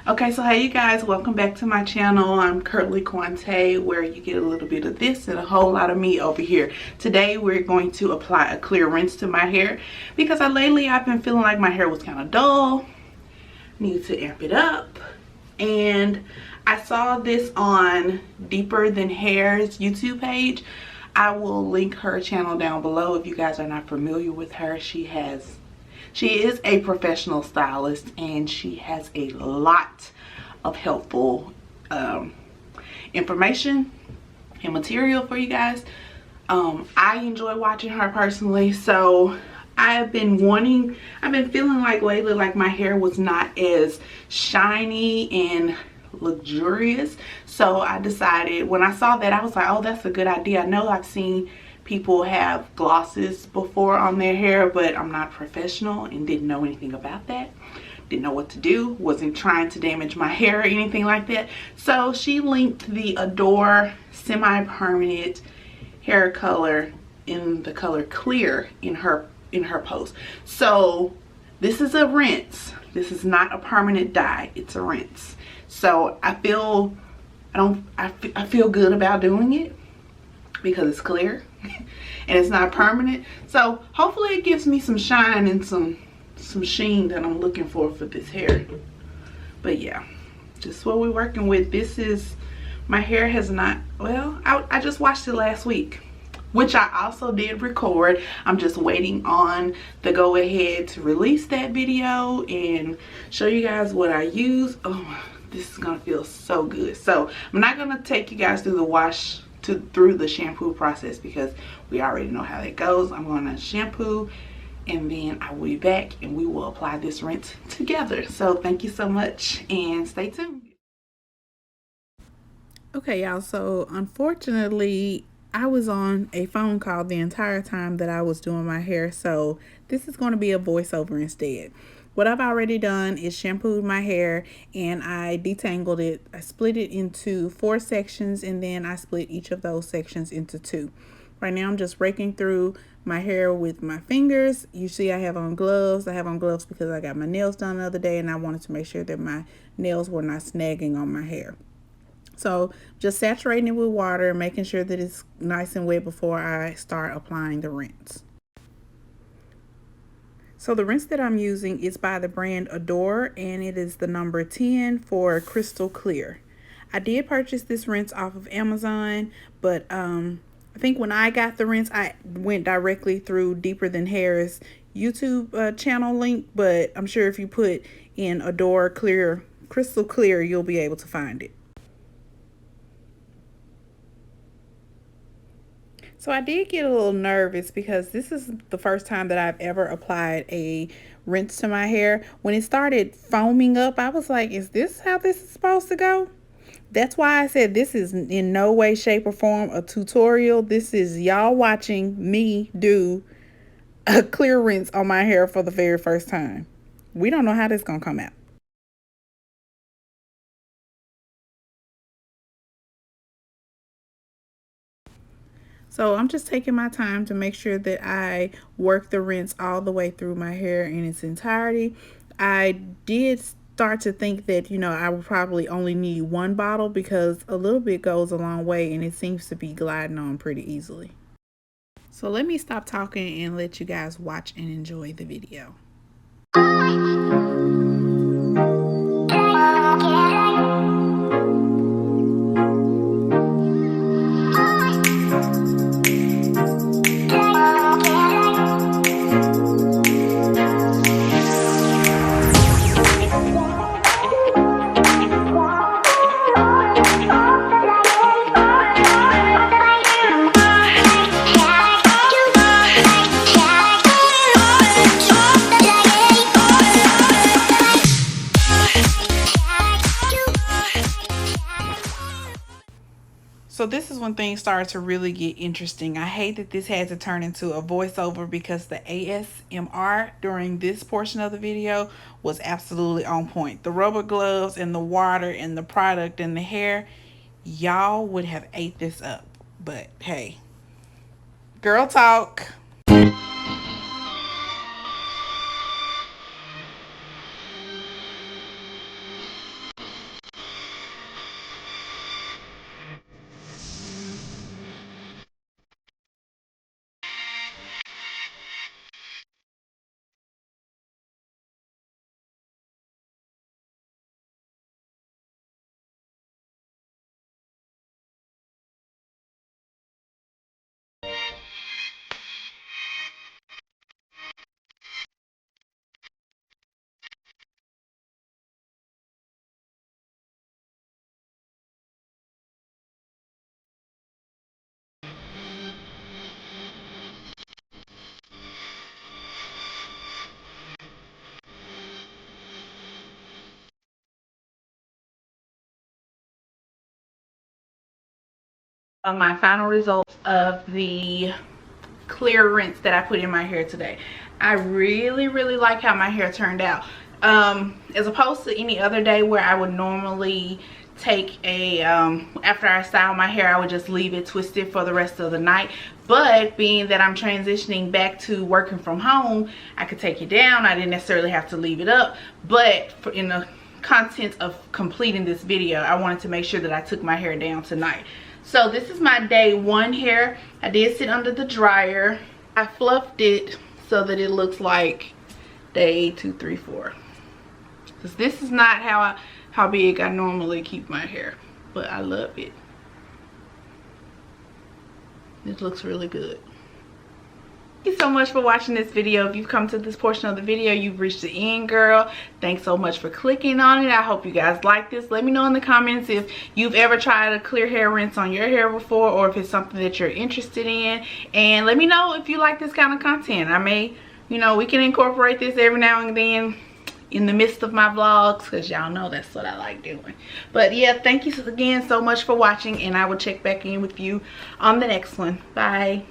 Okay, so hey you guys, welcome back to my channel. I'm Curly Quante, where you get a little bit of this and a whole lot of me over here. Today we're going to apply a clear rinse to my hair because lately I've been feeling like my hair was kind of dull. Need to amp it up. And I saw this on DeeperThanHair's YouTube page. I will link her channel down below if you guys are not familiar with her. She is a professional stylist and she has a lot of helpful information and material for you guys. I enjoy watching her personally, so I've been feeling like lately like my hair was not as shiny and luxurious. So I decided, when I saw that, I was like, oh, that's a good idea. I know I've seen people have glosses before on their hair, but I'm not professional and didn't know anything about that. Didn't know what to do. Wasn't trying to damage my hair or anything like that. So she linked the Adore Semi-Permanent hair color in the color clear in her post. So this is a rinse. This is not a permanent dye. It's a rinse. So I feel good about doing it because it's clear and it's not permanent. So hopefully it gives me some shine and some sheen that I'm looking for this hair. But yeah, this is what we're working with. This is, my hair has not, well, I just washed it last week, which I also did record. I'm just waiting on the go ahead to release that video and show you guys what I use. Oh, this is gonna feel so good. So I'm not gonna take you guys through the through the shampoo process because we already know how that goes. I'm gonna shampoo and then I will be back and we will apply this rinse together. So thank you so much and stay tuned. Okay y'all, so unfortunately I was on a phone call the entire time that I was doing my hair, so this is going to be a voiceover instead. What I've already done is shampooed my hair and I detangled it. I split it into 4 sections and then I split each of those sections into 2. Right now I'm just raking through my hair with my fingers. You see I have on gloves. I have on gloves because I got my nails done the other day and I wanted to make sure that my nails were not snagging on my hair. So just saturating it with water, making sure that it's nice and wet before I start applying the rinse. So the rinse that I'm using is by the brand Adore and it is the number 10 for crystal clear. I did purchase this rinse off of Amazon, but I think when I got the rinse, I went directly through DeeperThanHair's YouTube channel link, but I'm sure if you put in Adore Clear, Crystal Clear, you'll be able to find it. So I did get a little nervous because this is the first time that I've ever applied a rinse to my hair. When it started foaming up, I was like, is this how this is supposed to go? That's why I said this is in no way, shape, or form a tutorial. This is y'all watching me do a clear rinse on my hair for the very first time. We don't know how this is gonna come out. So I'm just taking my time to make sure that I work the rinse all the way through my hair in its entirety. I did start to think that, you know, I would probably only need 1 bottle because a little bit goes a long way and it seems to be gliding on pretty easily. So let me stop talking and let you guys watch and enjoy the video. So this is when things started to really get interesting. I hate that this had to turn into a voiceover because the ASMR during this portion of the video was absolutely on point. The rubber gloves and the water and the product and the hair, y'all would have ate this up. But hey, girl talk. my final results of the clear rinse that I put in my hair today. I really like how my hair turned out. As opposed to any other day where I would normally take a after I style my hair, I would just leave it twisted for the rest of the night. But being that I'm transitioning back to working from home, I could take it down. I didn't necessarily have to leave it up, but in the content of completing this video, I wanted to make sure that I took my hair down tonight. So this is my day 1 hair. I did sit under the dryer. I fluffed it so that it looks like day 2, 3, 4. Because this is not how big I normally keep my hair, but I love it. It looks really good. Thank you so much for watching this video. If you've come to this portion of the video, you've reached the end, girl. Thanks so much for clicking on it. I hope you guys like this. Let me know in the comments if you've ever tried a clear hair rinse on your hair before, or if it's something that you're interested in. And let me know if you like this kind of content. I may, you know, we can incorporate this every now and then in the midst of my vlogs, because y'all know that's what I like doing. But yeah, thank you again so much for watching, and I will check back in with you on the next one. Bye.